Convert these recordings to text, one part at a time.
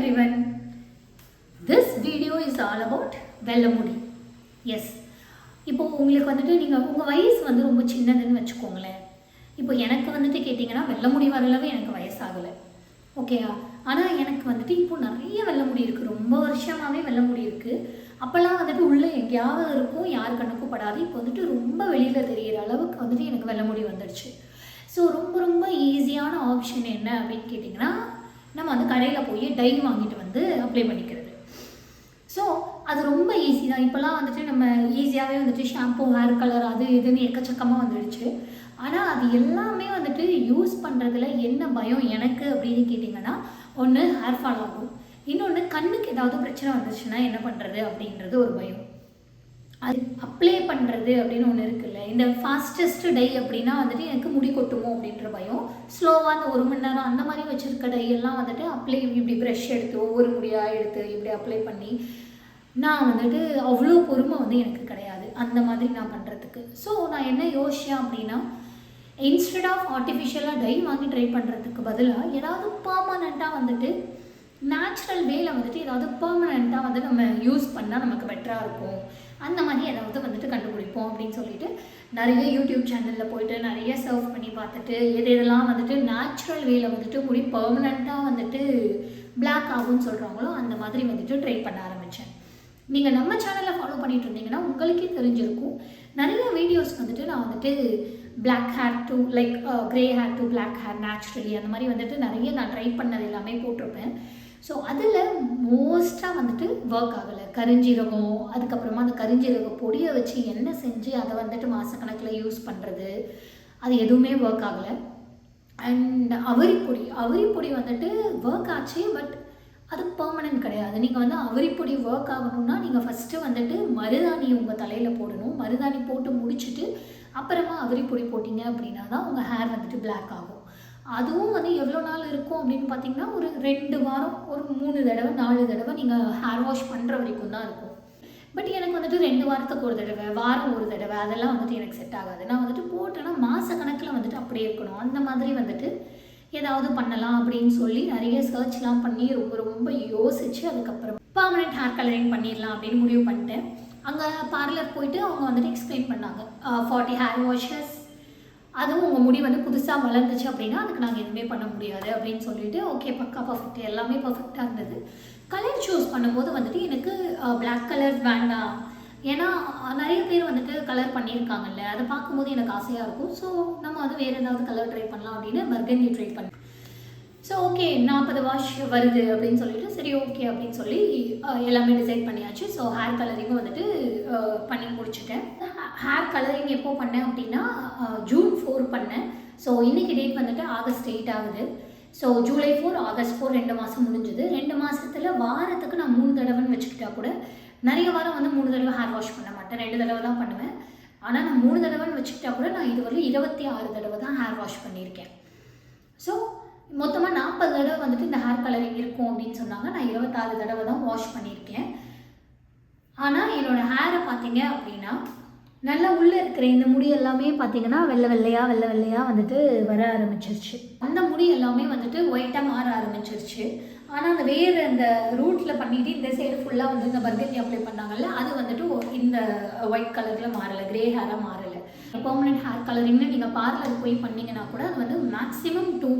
everyone. This video is all about வெள்ளமுடி. Yes. இப்போ உங்களுக்கு வந்துட்டு நீங்கள் உங்கள் வயசு வந்து ரொம்ப சின்னதுன்னு வச்சுக்கோங்களேன். இப்போ எனக்கு வந்துட்டு கேட்டிங்கன்னா வெள்ளமுடி வரலவே எனக்கு வயசாகலை, ஓகேயா? ஆனால் எனக்கு வந்துட்டு இப்போ நிறைய வெள்ளமுடி இருக்குது, ரொம்ப வருஷமாகவே வெள்ளமுடி இருக்குது. அப்போல்லாம் வந்துட்டு உள்ளே எங்கேயாவது இருக்கும், யார் கண்ணுக்கும் படாது. இப்போ வந்துட்டு ரொம்ப வெளியில் தெரிகிற அளவுக்கு வந்துட்டு எனக்கு வெள்ளமுடி வந்துடுச்சு. ஸோ ரொம்ப ரொம்ப ஈஸியான ஆப்ஷன் என்ன அப்படின்னு கேட்டிங்கன்னா, நம்ம வந்து கடையில் போய் டை வாங்கிட்டு வந்து அப்ளை பண்ணிக்கிறது. ஸோ அது ரொம்ப ஈஸி தான். இப்போல்லாம் வந்துட்டு நம்ம ஈஸியாகவே வந்துட்டு ஷாம்பூ, ஹேர் கலர், அது இதுன்னு எக்கச்சக்கமாக வந்துடுச்சு. ஆனால் அது எல்லாமே வந்துட்டு யூஸ் பண்ணுறதுல என்ன பயம் எனக்கு அப்படின்னு கேட்டிங்கன்னா, ஒன்று ஹேர் ஃபால் ஆகும், இன்னொன்று கண்ணுக்கு ஏதாவது பிரச்சனை வந்துச்சுன்னா என்ன பண்ணுறது அப்படின்றது ஒரு பயம். அது அப்ளை பண்ணுறது அப்படின்னு ஒன்று இருக்குல்ல, இந்த ஃபாஸ்டஸ்ட்டு டை அப்படின்னா வந்துட்டு எனக்கு முடி கொட்டுமோ அப்படின்ற பயம். ஸ்லோவாக அந்த 1 மணி நேரம் அந்த மாதிரி வச்சுருக்க டையெல்லாம் வந்துட்டு அப்ளை இப்படி ப்ரெஷ் எடுத்து ஒவ்வொரு முடியாக எடுத்து இப்படி அப்ளை பண்ணி நான் வந்துட்டு அவ்வளோ பொறுமை வந்து எனக்கு கிடையாது அந்த மாதிரி நான் பண்ணுறதுக்கு. ஸோ நான் என்ன யோசிச்சேன் அப்படின்னா, இன்ஸ்டெட் ஆஃப் ஆர்டிஃபிஷியலாக டை வாங்கி ட்ரை பண்ணுறதுக்கு பதிலாக ஏதாவது பர்மனெண்ட்டாக வந்துட்டு நேச்சுரல் வேல வந்துட்டு ஏதாவது பர்மனெண்ட்டாக வந்து நம்ம யூஸ் பண்ணால் நமக்கு பெட்டராக இருக்கும், அந்த மாதிரி ஏதாவது வந்துட்டு கண்டுபிடிப்போம் அப்படின்னு சொல்லிட்டு நிறைய யூடியூப் சேனலில் போய்ட்டு நிறைய சர்வ் பண்ணி பார்த்துட்டு எதெல்லாம் வந்துட்டு நேச்சுரல் வேல வந்துட்டு முடி பர்மனெண்ட்டாக வந்துட்டு பிளாக் ஆகும்னு சொல்கிறாங்களோ அந்த மாதிரி வந்துட்டு ட்ரை பண்ண ஆரம்பித்தேன். நீங்கள் நம்ம சேனலில் ஃபாலோ பண்ணிட்டு இருந்தீங்கன்னா உங்களுக்கே தெரிஞ்சிருக்கும், நிறைய வீடியோஸ் வந்துட்டு நான் வந்துட்டு black hair to like grey hair to black hair naturally அந்த மாதிரி வந்துட்டு நிறைய நான் ட்ரை பண்ணது எல்லாமே போட்டிருப்பேன். ஸோ அதில் மோஸ்ட்டாக வந்துட்டு ஒர்க் ஆகலை. கரிஞ்சீரகம், அதுக்கப்புறமா அந்த கரிஞ்சீரக பொடியை வச்சு எண்ணெய் செஞ்சு அதை வந்துட்டு மாதக்கணக்கில் யூஸ் பண்ணுறது, அது எதுவுமே ஒர்க் ஆகலை. அண்ட் அவரிப்பொடி வந்துட்டு ஒர்க் ஆச்சு, பட் அது பர்மனெண்ட் கிடையாது. நீங்கள் வந்து அவரிப்பொடி ஒர்க் ஆகணும்னா நீங்கள் ஃபஸ்ட்டு வந்துட்டு மருதாணி உங்கள் தலையில் போடணும். மருதாணி போட்டு முடிச்சுட்டு அப்புறமா அவரிப்பொடி போட்டிங்க அப்படின்னா தான் உங்கள் ஹேர் வந்துட்டு பிளாக் ஆகும். அதுவும் வந்து எவ்வளோ நாள் இருக்கும் அப்படின்னு பார்த்தீங்கன்னா, ஒரு 2 வாரம், ஒரு 3 தடவை 4 தடவை நீங்கள் ஹேர் வாஷ் பண்ணுற வரைக்கும் தான் இருக்கும். பட் எனக்கு வந்துட்டு 2 வாரத்துக்கு ஒரு தடவை, வாரம் ஒரு தடவை அதெல்லாம் வந்துட்டு எனக்கு செட் ஆகாது. நான் வந்துட்டு போட்டேன்னா மாதக்கணக்கில் வந்துட்டு அப்படியே இருக்கணும், அந்த மாதிரி வந்துட்டு ஏதாவது பண்ணலாம் அப்படின்னு சொல்லி நிறைய சர்ச்லாம் பண்ணி ரொம்ப ரொம்ப யோசித்து அதுக்கப்புறம் பர்மனெண்ட் ஹேர் கலரிங் பண்ணிடலாம் அப்படின்னு முடிவு பண்ணிட்டேன். அங்கே பார்லர் போயிட்டு அவங்க வந்துட்டு எக்ஸ்பிளைன் பண்ணாங்க, 40 ஹேர் வாஷஸ், அதுவும் உங்கள் முடி வந்து புதுசாக வளர்ந்துச்சு அப்படின்னா அதுக்கு நாங்கள் எதுவுமே பண்ண முடியாது அப்படின்னு சொல்லிட்டு ஓகே பக்கா பர்ஃபெக்ட், எல்லாமே பர்ஃபெக்டாக இருந்தது. கலர் சூஸ் பண்ணும்போது வந்துட்டு எனக்கு பிளாக் கலர் வேண்டாம், ஏன்னா நிறைய பேர் வந்துட்டு கலர் பண்ணியிருக்காங்கல்ல, அதை பார்க்கும்போது எனக்கு ஆசையாக இருக்கும். ஸோ நம்ம வந்து வேறு ஏதாவது கலர் ட்ரை பண்ணலாம் அப்படின்னு பர்கண்டி ட்ரை பண்ணேன். ஸோ ஓகே 40 வாஷ் வருது அப்படின்னு சொல்லிட்டு சரி ஓகே அப்படின்னு சொல்லி எல்லாமே டிசைட் பண்ணியாச்சு. ஸோ ஹேர் கலரிங்கும் வந்துட்டு பண்ணி முடிச்சுட்டேன். ஹேர் கலரிங் எப்போ பண்ணேன் அப்படின்னா ஜூன் 4 பண்ணேன். ஸோ இன்றைக்கி டேட் வந்துட்டு ஆகஸ்ட் 8 ஆகுது. ஸோ ஜூலை 4 ஆகஸ்ட் 4 2 மாதம் முடிஞ்சுது. 2 மாதத்தில் வாரத்துக்கு நான் 3 தடவைன்னு வச்சுக்கிட்டா கூட, நிறைய வாரம் வந்து 3 தடவை ஹேர் வாஷ் பண்ண மாட்டேன், 2 தடவை தான் பண்ணுவேன். ஆனால் நான் 3 தடவைன்னு வச்சுக்கிட்டா கூட நான் இதுவரை 26 தடவை தான் ஹேர் வாஷ் பண்ணியிருக்கேன். ஸோ மொத்தமாக 40 தடவை வந்துட்டு இந்த ஹேர் கலரிங் இருக்கும் அப்படின்னு சொன்னாங்க. நான் 26 தடவை தான் வாஷ் பண்ணியிருக்கேன். ஆனால் என்னோடய ஹேரை பார்த்தீங்க அப்படின்னா நல்லா உள்ளே இருக்கிற இந்த முடி எல்லாமே பார்த்தீங்கன்னா வெள்ளை வெள்ளையாக வந்துட்டு வர ஆரம்பிச்சிருச்சு. அந்த முடி எல்லாமே வந்துட்டு ஒயிட்டாக மாற ஆரம்பிச்சிருச்சு. ஆனால் அந்த வேறு அந்த ரூட்டில் பண்ணிவிட்டு இந்த சைடு ஃபுல்லாக வந்து இந்த பர்கண்டி அப்ளை பண்ணாங்கல்ல, அது வந்துட்டு இந்த ஒயிட் கலரில் மாறலை, க்ரே ஹேராக மாறலை. பெர்மனெண்ட் ஹேர் கலரிங்னு நீங்கள் பார்லர் போய் பண்ணிங்கன்னா கூட அது வந்து மேக்ஸிமம் 2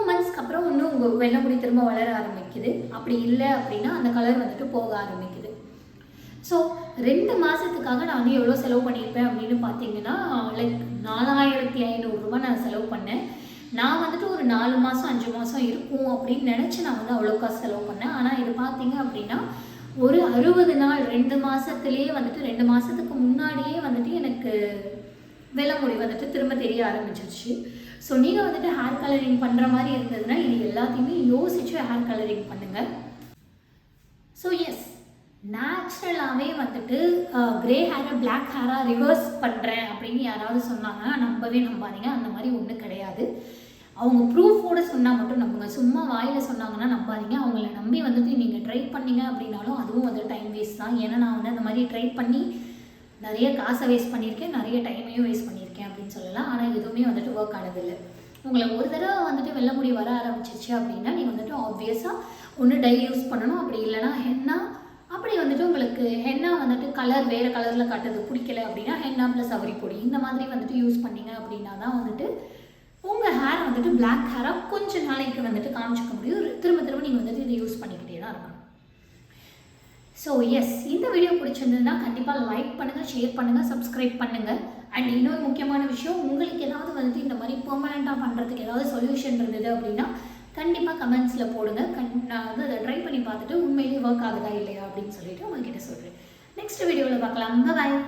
மந்த்ஸ்க்கு அப்புறம் இன்னும் உங்கள் வெள்ளை முடி திரும்ப வளர ஆரம்பிக்குது. அப்படி இல்லை அப்படின்னா அந்த கலர் வந்துட்டு போக ஆரம்பிக்குது. ஸோ 2 மாதத்துக்காக நான் வந்து எவ்வளோ செலவு பண்ணியிருப்பேன் அப்படின்னு பார்த்தீங்கன்னா, லைக் 4500 ரூபாய் நான் செலவு பண்ணேன். நான் வந்துட்டு ஒரு 4 மாதம் 5 மாதம் இருக்கும் அப்படின்னு நினச்சி நான் வந்து அவ்வளோ காசு செலவு பண்ணேன். ஆனால் இது பார்த்தீங்க அப்படின்னா ஒரு 60 நாள், 2 மாதத்துலேயே வந்துட்டு 2 மாதத்துக்கு முன்னாடியே வந்துட்டு எனக்கு வெள்ளை முடி வந்துட்டு திரும்ப தெரிய ஆரம்பிச்சிருச்சு. ஸோ நீங்கள் வந்துட்டு ஹேர் கலரிங் பண்ணுற மாதிரி இருந்ததுன்னா இது எல்லாத்தையுமே யோசித்து ஹேர் கலரிங் பண்ணுங்கள். ஸோ எஸ், நேச்சுரலாகவே வந்துட்டு க்ரே ஹேரை பிளாக் ஹேராக ரிவர்ஸ் பண்ணுறேன் அப்படின்னு யாராவது சொன்னாங்கன்னா நம்பாதீங்க, அந்த மாதிரி ஒன்றும் கிடையாது. அவங்க ப்ரூஃபோடு சொன்னால் மட்டும் நம்புங்க, சும்மா வாயில் சொன்னாங்கன்னா நம்பாதீங்க. அவங்கள நம்பி வந்துட்டு நீங்கள் ட்ரை பண்ணிங்க அப்படின்னாலும் அதுவும் வந்து டைம் வேஸ்ட் தான். ஏன்னா நான் வந்து அந்த மாதிரி ட்ரை பண்ணி நிறைய காசை வேஸ்ட் பண்ணியிருக்கேன், நிறைய டைமையும் வேஸ்ட் பண்ணியிருக்கேன் அப்படின்னு சொல்லலாம். ஆனால் எதுவுமே வந்துட்டு ஒர்க் ஆனதில்லை. உங்களுக்கு ஒரு தடவை வந்துட்டு வெள்ளை முடி வர ஆரம்பிச்சிச்சு அப்படின்னா நீங்கள் வந்துட்டு ஆப்வியஸாக ஒன்று டை யூஸ் பண்ணணும், அப்படி இல்லைனா ஹென்னா. அப்படி வந்துட்டு உங்களுக்கு ஹென்னா வந்துட்டு கலர் வேறு கலரில் காட்டுறது பிடிக்கல அப்படின்னா ஹென்னா ப்ளஸ் அவரி பொடி இந்த மாதிரி வந்துட்டு யூஸ் பண்ணிங்க அப்படின்னா தான் வந்துட்டு உங்கள் ஹேர் வந்துட்டு பிளாக் ஹேராக கொஞ்சம் நாளைக்கு வந்துட்டு காமிச்சிக்க முடியும். திரும்ப திரும்ப நீங்கள் வந்துட்டு இதை யூஸ் பண்ணிக்கிட்டே தான் இருக்கணும். ஸோ எஸ், இந்த வீடியோ பிடிச்சிருந்ததுன்னா கண்டிப்பாக லைக் பண்ணுங்கள், ஷேர் பண்ணுங்கள், சப்ஸ்கிரைப் பண்ணுங்கள். அண்ட் இன்னொரு முக்கியமான விஷயம், உங்களுக்கு ஏதாவது வந்துட்டு இந்த மாதிரி பெர்மனெண்ட்டாக பண்ணுறதுக்கு ஏதாவது சொல்யூஷன் இருந்தது அப்படின்னா கண்டிப்பாக கமெண்ட்ஸில் போடுங்க. நான் வந்து அதை ட்ரை பண்ணி பார்த்துட்டு உண்மையிலேயே ஒர்க் ஆகுதா இல்லையா அப்படின்னு சொல்லிட்டு உங்கள்கிட்ட சொல்கிறேன். நெக்ஸ்ட் வீடியோவில் பார்க்கலாம். பாய்.